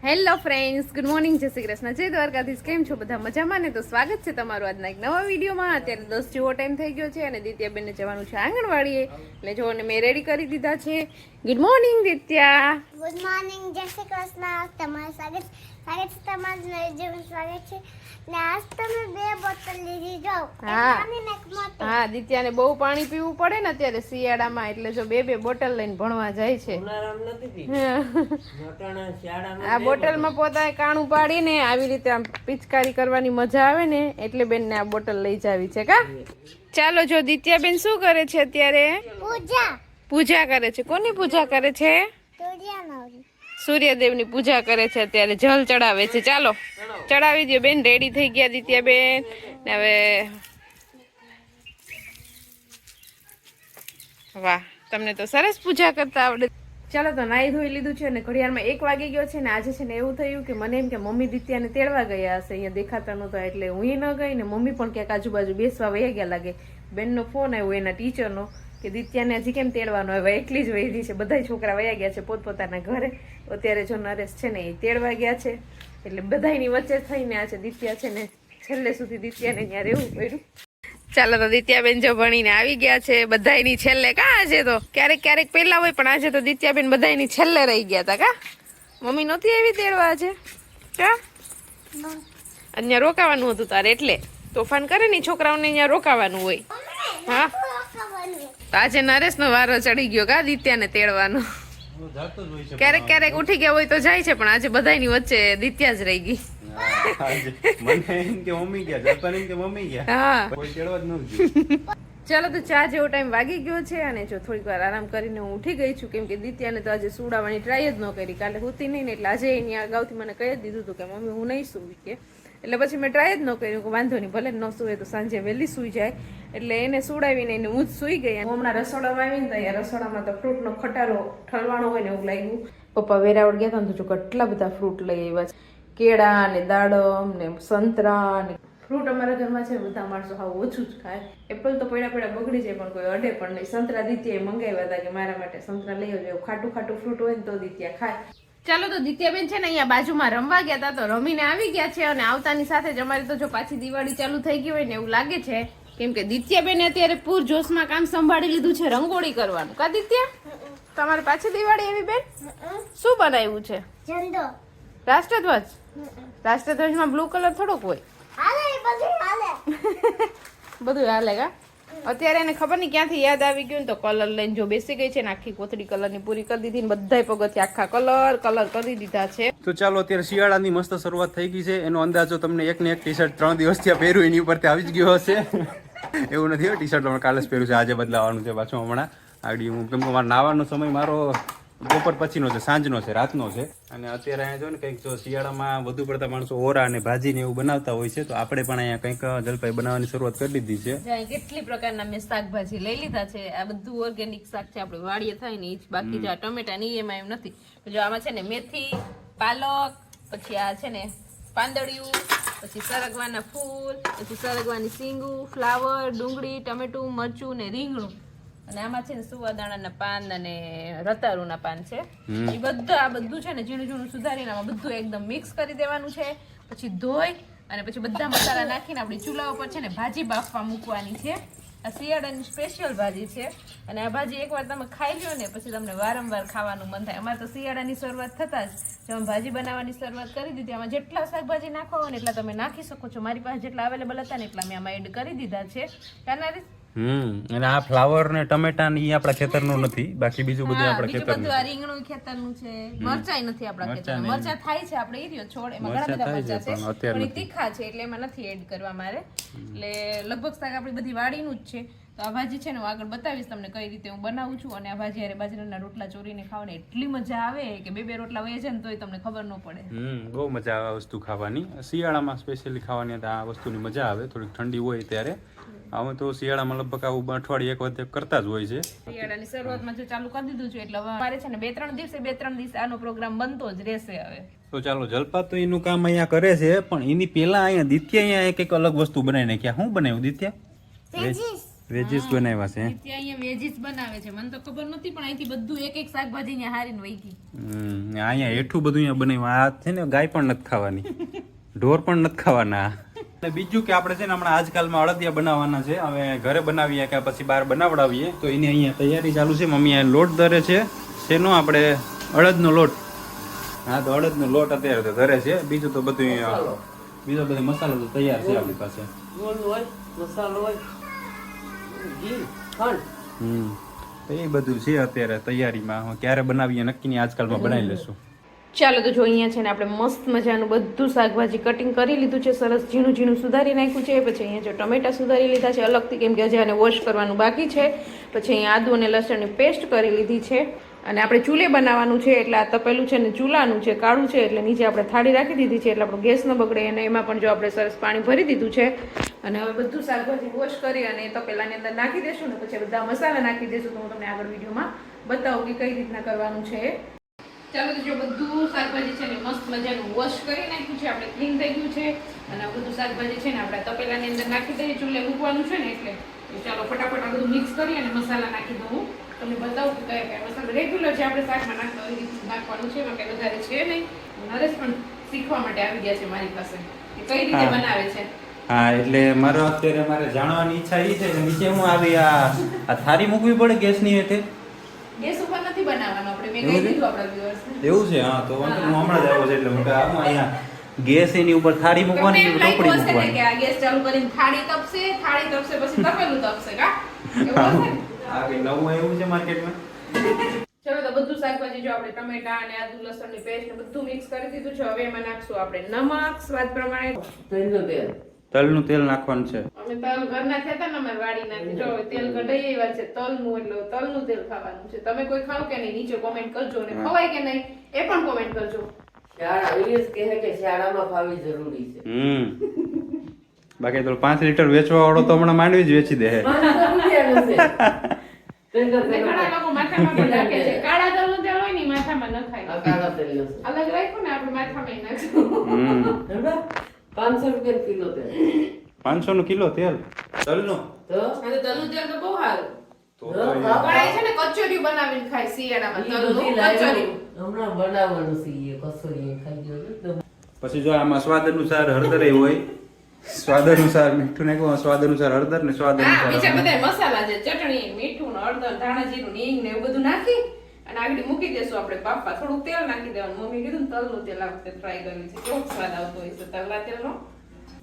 Hello friends, good morning, જય શ્રી કૃષ્ણ, જય દ્વારકાધીશ. કેમ છો બધા? મજામાં ને? તો સ્વાગત છે તમારું આજના એક નવા વિડીયોમાં. અત્યારે 10 જેવો ટાઈમ થઈ ગયો છે અને દિત્યાબેનને જવાનું છે આંગણવાડીએ. એટલે જો ને મેં રેડી કરી દીધા છે. Good morning Ditya. Good morning, જય શ્રી કૃષ્ણ. તમારું સ્વાગત છે તમારું નવી જીવન સ્વાગત છે ને આજ તમે 2 બોટલ લીધી જાઓ. હા, દિત્યાને બહુ પાણી પીવું પડે ને અત્યારે શિયાળામાં, એટલે જો 2 બોટલ લઈને ભણવા જાય છે. આ બોટલમાં પોતાએ કાણું પાડીને આવી રીતે આમ પિચકારી કરવાની મજા આવે ને એટલે બેનને આ બોટલ લઈ જાવી છે કા. ચાલો, જો દિત્યાબેન શું કરે છે અત્યારે? પૂજા કરે છે. કોની પૂજા કરે છે? સૂર્યદેવની પૂજા કરે છે અત્યારે. જલ ચડાવે છે. ચાલો ચડાવી દો બેન. રેડી થઈ ગયા દિત્યાબેન. હવે વાહ, તમને તો સરસ પૂજા કરતા આવડે. ચાલો, તો નાઈ ધોઈ લીધું છે અને ઘડિયાળમાં 1 વાગી ગયો છે ને આજે છે ને એવું થયું કે મને એમ કે મમ્મી દિત્યાને તેડવા ગયા હશે, અહીંયા દેખાતા નહોતા એટલે હું ન ગઈ ને મમ્મી પણ ક્યાંક આજુબાજુ બેસવા વયા ગયા લાગે. બેનનો ફોન આવ્યો એના ટીચરનો કે દિત્યાને હજી કેમ તેડવાનો, હવે એકલી જ વહી છે, બધા છોકરા વયા ગયા છે પોતપોતાના ઘરે. અત્યારે જો નરેશ છે ને એ તેડવા ગયા છે એટલે બધાની વચ્ચે થઈને આ છે દિત્યા છે ને છેલ્લે સુધી દિત્યાને ત્યાં રહેવું પડ્યું. ચાલો, તો દિત્યાબેન જો ભણીને આવી ગયા છે. બધાયની છેલ્લે કા આજે તો ક્યારેક ક્યારેક પેલા હોય પણ આજે તો દિત્યાબેન બધાયની છેલ્લે રહી ગયા હતા કા. મમ્મી નહોતી આવી તેડવા આજે કા? અહીંયા રોકાવાનું હતું તારે એટલે તોફાન કરે ને છોકરાઓને અહીંયા રોકાવાનું હોય. હા, તો આજે નરેશનો વારો ચડી ગયો કા દિત્યાને તેડવાનો. ક્યારેક ક્યારેક ઉઠી ગયા હોય તો જાય છે પણ આજે બધાયની વચ્ચે દિત્યા જ રહી ગઈ. ચાલો, તો ચા જેવો ટાઈમ વાગી ગયો છે અને જો થોડીક વાર આરામ કરીને હું ઉઠી ગઈ છું કેમ કે દિત્યાને તો આજે સુડાવવાની ટ્રાય જ ન કરી. કાલે હોતી નહીં ને એટલે આજે એની અગાઉથી મને કહી જ દીધું હતું કે મમ્મી હું નહીં સૂવી કે, એટલે પછી મેં ટ્રાય જ ન કર્યું કે વાંધો નહીં ભલે ન સૂવે તો સાંજે વહેલી સૂઈ જાય. એટલે એને સુડાવીને એને હું જ સૂઈ ગઈ. હું હમણાં રસોડામાં આવીને તો અહીંયા રસોડામાં તો ફ્રૂટનો ખટારો ઠલવાનો હોય ને એવું લાગ્યું. પપ્પા વેરાવળ ગયા હતા ને તો જો કેટલા બધા ફ્રૂટ લઈ આવ્યા છે. કેળા ને દાડમ ને સંતરા ને ફ્રૂટ અમારા ઘરમાં છે બધા માણસો હાવ ઓછું જ ખાય. એપલ તો પડ્યા બગડી જાય પણ કોઈ અડે પણ નહીં. સંતરા દિત્યાએ મંગાવ્યા હતા કે મારા માટે સંતરા લઈ આવજો, ખાટું ખાટું ફ્રૂટ હોય ને તો દિત્યા ખાય. ચાલો, તો દિત્યાબેન છે ને અહીંયા બાજુમાં રમવા ગયા હતા તો રમીને આવી ગયા છે અને આવતાની સાથે જ અમારી તો જો પાછી દિવાળી ચાલુ થઈ ગઈ હોય ને એવું લાગે છે કેમ કે દિત્યાબેન અત્યારે પૂર જોશમાં કામ સંભાળી લીધું છે રંગોળી કરવાનું કા દિત્યા? તમારે પાછી દિવાળી એવી બેન? શું બનાવ્યું છે? રાષ્ટ્રધ્વજ. રાષ્ટ્રધ્વજમાં બ્લુ કલર થોડોક હોય. બધું હાલે કા? અત્યારે એને ખબર નહીં ક્યાંથી યાદ આવી ગયું ને તો કલર લઈને જો બેસી ગઈ છે ને આખી કોથળી કલરની પૂરી કરી દીધી ને બધાય પગથિયા આખા કલર કરી દીધા છે. તો ચાલો, અત્યારે શિયાળાની મસ્ત શરૂઆત થઈ ગઈ છે. એનો અંદાજો તમને એક ને એક ટી શર્ટ 3 દિવસથી પહેર્યું એની ઉપર આવી જ ગયો હશે. એવું નથી ટી શર્ટ કાલે જ પહેર્યું છે, આજે બદલાવાનું છે પાછું હમણાં આગળ. હું કેમ કે મારે નાવાનો સમય મારો બપોર પછીનો છે, સાંજનો છે, રાતનો છે. અને અત્યારે અહીંયા જો ને કંઈક જો શિયાળામાં વધુ પડતા માણસો ઓરા અને ભાજી ને એવું બનાવતા હોય છે તો આપણે પણ અહીંયા કંઈક જલપાઈ બનાવવાની શરૂઆત કરી દીધી છે. કેટલી પ્રકારના મેં શાકભાજી લઈ લીધા છે. આ બધું ઓર્ગેનિક શાક છે, આપણે વાડીએ થાય ને એ જ. બાકી જો આ ટમેટા ની એમાં એમ નથી. જો આમાં છે ને મેથી, પાલક, પછી આ છે ને પાંદડિયું, પછી સરગવાના ફૂલ, પછી સરગવાની સીંગું, ફ્લાવર, ડુંગળી, ટમેટું, મરચું ને રીંગણું. અને આમાં છે ને સુવાદાણાના પાન અને રતારુના પાન છે. એ બધા આ બધું છે ને ઝીણું ઝીણું સુધારીને આમાં બધું એકદમ મિક્સ કરી દેવાનું છે. પછી ધોઈ અને પછી બધા મસાલા નાખીને આપણી ચૂલા ઉપર છે ને ભાજી બાફવા મૂકવાની છે. આ શિયાળાની સ્પેશિયલ ભાજી છે અને આ ભાજી એકવાર તમે ખાઈ લો ને પછી તમને વારંવાર ખાવાનું મન થાય. અમારે તો શિયાળાની શરૂઆત થતાં જ અમે ભાજી બનાવવાની શરૂઆત કરી દીધી. આમાં જેટલા શાકભાજી નાખવા હોય ને એટલા તમે નાખી શકો છો. મારી પાસે જેટલા અવેલેબલ હતા ને એટલા મેં આમાં એડ કરી દીધા છે. અને આ ફ્લાવર ને ટમેટા ને આપણા ખેતરનું નથી, બાકી બીજું બધું આપણા ખેતરનું. આ રીંગણું ખેતરનું છે. મરચાઈ નથી આપણા ખેતરમાં. મરચા થાય છે આપણે ઈર્યો છોડ, એમાં ઘણા બધા મરચા છે પણ એ તીખા છે એટલે એમાં નથી એડ કરવા મારે. એટલે લગભગ શાક આપણી બધી વાડીનું જ છે. તો આ ભાજી છે ને હું આગળ બતાવીશ તમને કઈ રીતે હું બનાવું છું. અને આ ભાજી હારે બાજરાના રોટલા ચોરીને ખાવાની એટલી મજા આવે કે 2 રોટલા વહે છે ને તોય તમને ખબર ન પડે. બહુ મજા આવે આ વસ્તુ ખાવાની. શિયાળામાં સ્પેશિયલી ખાવાની આ વસ્તુની મજા આવે. થોડીક ઠંડી હોય ત્યારે. અમે તો શિયાળામાં લગભગ આવું અઠવાડિયે એક વખત કરતા જ હોય છે. શિયાળાની શરૂઆતમાં જો ચાલુ કરી દીધું છે એટલે હવે મારે છે ને 2-3 દિવસે આનો પ્રોગ્રામ બનતો જ રહેશે હવે. તો ચાલો, જલપા તો એનું કામ અહીંયા કરે છે પણ એની પહેલા અહીંયા દિત્યા અહીંયા એક અલગ વસ્તુ બનાવી નાખ્યા. શું બનાવ્યું દિત્યા? વેજીસ બનાવ્યા છે ત્યાં અહીંયા વેજીસ બનાવે છે મને તો ખબર નથી પણ અહીંથી બધું એક એક શાકભાજી અહીંયા હારીને વહી ગઈ અહીંયા એટલું બધું અહીંયા બનાવ્યું આ છે ને ગાય પણ નથી ખાવાની ઢોર પણ નથી ખાવાના અને બીજું કે આપણે છે ને હમણાં આજકાલમાં અડદિયા બનાવવાના છે હવે ઘરે બનાવીએ કે પછી બહાર બનાવડાવીએ તો એની અહીંયા તૈયારી ચાલુ છે મમ્મી અહીંયા લોટ ધરે છે શેનો આપણે અડદનો લોટ હા તો અડદનો લોટ અત્યારે તો ધરે છે બીજું તો બધું બીજો બધો મસાલો તો તૈયાર છે આપણી પાસે તો એ બધું છે અત્યારે તૈયારીમાં ક્યારે બનાવીએ નક્કી નહીં આજકાલમાં બનાવી લેશું ચાલો તો જો અહીંયા છે ને આપણે મસ્ત મજાનું બધું શાકભાજી કટિંગ કરી લીધું છે સરસ ઝીણું ઝીણું સુધારી નાખ્યું છે પછી અહીંયા જો ટમેટા સુધારી લીધા છે અલગથી કેમ કે હજી આને વોશ કરવાનું બાકી છે પછી અહીંયા આદુ અને લસણની પેસ્ટ કરી લીધી છે અને આપણે ચૂલે બનાવવાનું છે એટલે આ તપેલું છે ને ચૂલાનું છે કાળું છે એટલે નીચે આપણે થાળી રાખી દીધી છે એટલે આપણો ગેસ ન બગડે અને એમાં પણ જો આપણે સરસ પાણી ભરી દીધું છે અને હવે બધું શાકભાજી વોશ કરી અને તપેલાની અંદર નાખી દેશું ને પછી બધા મસાલા નાખી દેશું તો હું તમને આગળ વિડીયોમાં બતાવું કે કઈ રીતના કરવાનું છે ચાલો તો જો બધું શાકભાજી છે ને મસ્ત મજાનું વોશ કરી નાખ્યું છે આપણે ક્લીન થઈ ગયું છે અને આ બધું શાકભાજી છે ને આપણે તપેલાની અંદર નાખી દઈએ ચૂલે મૂકવાનું છે ને એટલે ચાલો ફટાફટ આ બધું મિક્સ કરી અને મસાલા નાખી દઉં તમને બતાવું કે કયા કયા મસાલા રેગ્યુલર જે આપણે શાકમાં નાખતા હોય નાખવાનું છે એમાં કંઈ વધારે છે નહીં નરેશ પણ શીખવા માટે આવી ગયા છે મારી પાસે કે કઈ રીતે બનાવે છે હા એટલે મારો અત્યારે મારે જાણવાની ઈચ્છા એ છે કે નીચે હું આવી આ થાળી મૂકવી પડે ગેસની હેઠે ગેસ ઉપર નથી બનાવવાનું આપણે મેં કહી દીધું આપણા વ્યુઅર્સને એવું છે હા તો હું હમણાં જ આવ્યો છે એટલે હું અહીંયા ગેસ એની ઉપર થાળી મૂકવાની ટોપડી મૂકવાની કે આ ગેસ ચાલુ કરીને થાળી તપશે પછી તપેલું તપશે કા એવું હશે આ કઈ નવું આવ્યું છે માર્કેટમાં ચલો તો બધું શાકભાજી જો આપણે ટમેટા અને આદુ લસણની પેસ્ટ ને બધું મિક્સ કરી દીધું છે હવે એમાં નાખશું આપણે નમક સ્વાદ પ્રમાણે તલનું તેલ નાખવાનું છે અમે તલ ઘરના થતા ને અમારી વાડીના જો તેલ કઢાઈ એવા છે તલનું એટલે તલનું તેલ ખાવાનું છે તમે કોઈ ખાવ કે નહીં નીચે કોમેન્ટ કરજો અને ખવાય કે નહીં એ પણ કોમેન્ટ કરજો બાકી તો 5 લીટર વેચવા વાળો તો હમણાં માંડવી જ વેચી દે ઘણા લોકો માથામાં પણ નાખે છે કાળા તલનું તેલ હોય ને માથામાં ન ખાય અલગ રાખ્યું ને આપણે માથામાં નાખશું 500 રૂપિયા કિલો તેલ 500 નું કિલો તેલ તલનું તલનું તેલ તો બહુ સારું તો ઘણા છે ને કચોરી બનાવીને ખાય શિયાળામાં તલનું કચોરી હમણાં બનાવવાનું છે એ કસોરી ખાઈ ગયો પછી જો આમાં સ્વાદ અનુસાર હળદર હોય સ્વાદ અનુસાર મીઠું નાખવું સ્વાદ અનુસાર હળદર ને સ્વાદ બીજા અનુસાર બધા મસાલા છે ચટણી મીઠું ને હળદર ધાણા જીરું ને હિંગ ને એવું બધું નાખી અને આગળ મૂકી દેશું આપણે બાફવા થોડુંક તેલ નાખી દેવાનું મમ્મી કીધું ને તલનું તેલ આ વખતે ટ્રાય કરવી છે કેવો સ્વાદ આવતો હોય છે તલના તેલનો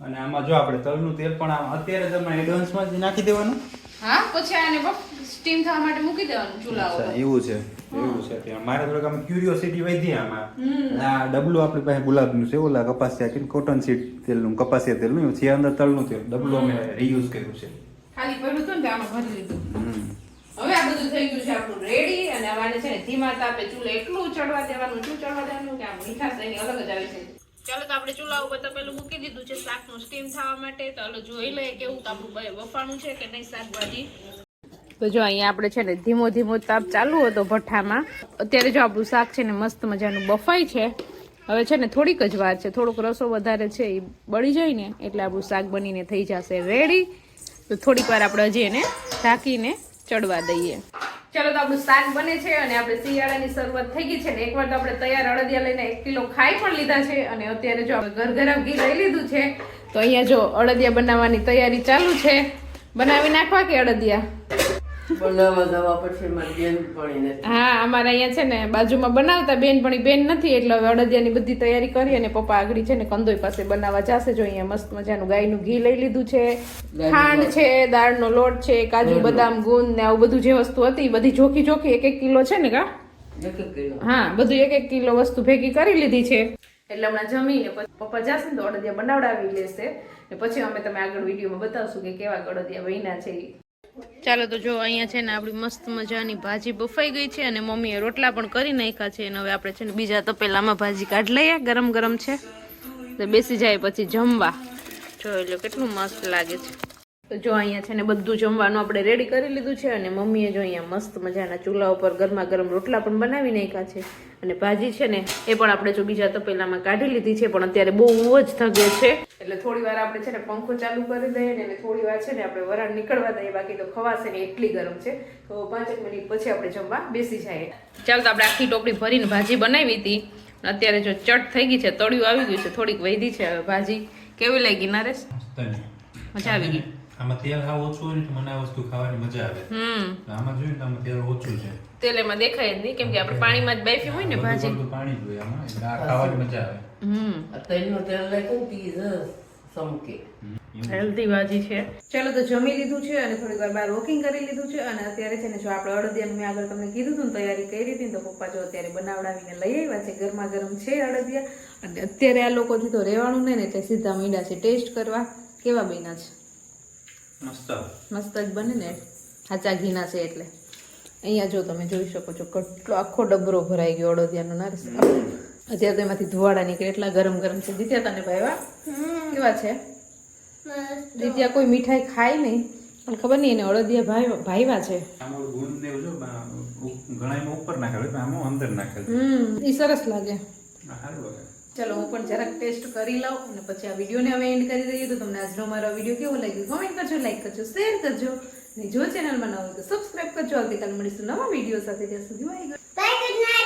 અને આમાં જો આપણે તલનું તેલ પણ આમ અત્યારે તમે એડવાન્સમાં જ નાખી દેવાનું હા પછી આને સ્ટીમ થવા માટે મૂકી દેવાનું ચૂલા ઉપર એવું છે ત્યાં મારે થોડુંક આમ ક્યુરિયોસિટી વધી આમાં આ ડબલું આપણી પાસે ગુલાબનું છે ઓલા કપાસિયા કે કોટન સીડ તેલનું કપાસિયા તેલનું છે અંદર તલનું તેલ ડબલું અમે રીયુઝ કર્યું છે ખાલી પડ્યું હતું ને આમાં ભરી લીધું હવે આ બધું થઈ ગયું છે આપણું રેડી અને આને છે ને ધીમા તાપે ચૂલે એટલું ચડવા દેવાનું કે આ મીઠાશ એની અલગ જ આવી છે ચાલો તો આપણે ચૂલા ઉપર તપેલું મૂકી દીધું છે શાકનું સ્ટીમ થવા માટે તો હાલો જોઈ લઈએ કેવું આપણું બફાણું છે કે નહીં શાકભાજી તો જો અહીંયા આપણે છે ને ધીમો ધીમો તાપ ચાલુ હતો ભઠ્ઠામાં અત્યારે જો આપણું શાક છે ને મસ્ત મજાનું બફાય છે હવે છે ને થોડીક જ વાર છે થોડોક રસો વધારે છે એ બળી જાય ને એટલે આપણું શાક બનીને થઈ જશે રેડી તો થોડીક વાર આપણે હજી એને ઢાંકીને ચડવા દઈએ ચાલો તો આપણું શાક બને છે અને આપણે શિયાળાની શરૂઆત થઈ ગઈ છે ને એકવાર તો આપણે તૈયાર અડદિયા લઈને 1 કિલો ખાઈ પણ લીધા છે અને અત્યારે જો આપણે ગરગરા ઘી લઈ લીધું છે તો અહીંયા જો અડદિયા બનાવવાની તૈયારી ચાલુ છે બનાવી નાખવા કે અડદિયા બનાવવા જવા પછી મારી બેનપણી નથી હા અમારે અહીંયા છે ને બાજુમાં બનાવતા બેનપણી બેન નથી એટલે હવે અડદિયાની બધી તૈયારી કરી અને પપ્પા આગળ છે ને કંદોઈ પાસે બનાવવા જશે જો અહીંયા મસ્ત મજાનું ગાયનું ઘી લઈ લીધું છે ખાંડ છે દાળનો લોટ છે કાજુ બદામ ગુંદ ને આવું બધું જે વસ્તુ હતી એ બધી જોખી 1 કિલો છે ને કા 1 કિલો હા બધું 1 કિલો વસ્તુ ભેગી કરી લીધી છે એટલે હમણાં જમીને પછી પપ્પા જશે ને તો અડદિયા બનાવડાવી લેશે ને પછી અમે તમે આગળ વિડીયોમાં બતાવશું કે કેવા અડદિયા બન્યા છે ચાલો તો જો અહીંયા છે ને આપણી મસ્ત મજાની ભાજી બફાઈ ગઈ છે અને મમ્મીએ રોટલા પણ કરી નાખ્યા છે અને હવે આપણે છે ને બીજા તપેલામાં ભાજી કાઢી લઈએ ગરમ ગરમ છે તો બેસી જાય પછી જમવા જો એટલે કેટલું મસ્ત લાગે છે તો જો અહીંયા છે ને બધું જમવાનું આપણે રેડી કરી લીધું છે અને મમ્મીએ જો અહીંયા મસ્ત મજાના ચૂલા ઉપર ગરમા ગરમ રોટલા પણ બનાવી નાખ્યા છે અને ભાજી છે ને એ પણ આપણે જો બીજા તપેલામાં કાઢી લીધી છે પણ અત્યારે બહુ જ થગે છે એટલે થોડી વાર આપણે છે ને પંખો ચાલુ કરી દઈએ ને થોડી વાર છે ને આપણે વરાળ નીકળવા દઈએ બાકી તો ખવાશે ને એટલી ગરમ છે તો 5 મિનિટ પછી આપણે જમવા બેસી જાય. ચાલો તો આપણે આખી ટોપડી ભરીને ભાજી બનાવી હતી અત્યારે જો ચટ થઈ ગઈ છે તળિયું આવી ગયું છે થોડીક વૈધી છે હવે ભાજી કેવી લાગી નરેશ? મજા આવી ગઈ. આમાં તેલ હાવ ઓછું હોય ને તો મને આ વસ્તુ ખાવાની મજા આવે. આમાં જોયું ને આમાં તેલ ઓછું છે. તેલ એમાં દેખાય જ નહીં કેમ કે આપણે પાણીમાં જ બાફી હોય ને ભાજી. બધું પાણી જ હોય આમાં એટલે આ ખાવાની મજા આવે. આ તેલનું તેલ નાખ્યું પીઝ સમકે. હેલ્ધી ભાજી છે. ચાલો તો જમી લીધું છે અને થોડીક વાર બહાર વોકિંગ કરી લીધું છે અને અત્યારે છે ને જો આપણે અડદિયાનું મેં આગળ તમને કીધું હતું ને તૈયારી કરી હતી ને તો પપ્પા જો અત્યારે બનાવડાવીને લઈ આવ્યા છે. ગરમા ગરમ છે અડદિયા અને અત્યારે આ લોકોથી તો રહેવાનું નહીં ને એટલે સીધા મીંડા છે ટેસ્ટ કરવા. કેવા બન્યા છે? મસ્ત જ બને ને સાચા ઘીના છે એટલે. અહીંયા જો તમે જોઈ શકો છો કેટલો આખો ડબરો ભરાઈ ગયો અડદિયાનો નરેશ. અત્યારે તો એમાંથી ધુવાડા નીકળે એટલા ગરમ ગરમ છે. દિત્યા તને ભાઈવા કેવા છે? દિત્યા કોઈ મીઠાઈ ખાય નહીં પણ ખબર નહીં એને અડદિયા ભાઈવા છે. આમાં ગુંદ ને એવું જો ઘણામાં ઉપર નાખેલું પણ આમાં અંદર નાખેલું. એ સરસ લાગે. સારું લાગે. ચલો હું પણ જરાક ટેસ્ટ કરી લઉં અને પછી આ વિડીયોને હવે એન્ડ કરી દઈએ. તો તમને આજનો મારો વિડીયો કેવો લાગ્યો કોમેન્ટ કરજો, લાઈક કરજો, શેર કરજો અને જો ચેનલમાં ન હોય તો સબસ્ક્રાઇબ કરજો. આવતીકાલે મળીશું નવા વિડીયો સાથે. ત્યાં સુધી બાય. By, good night.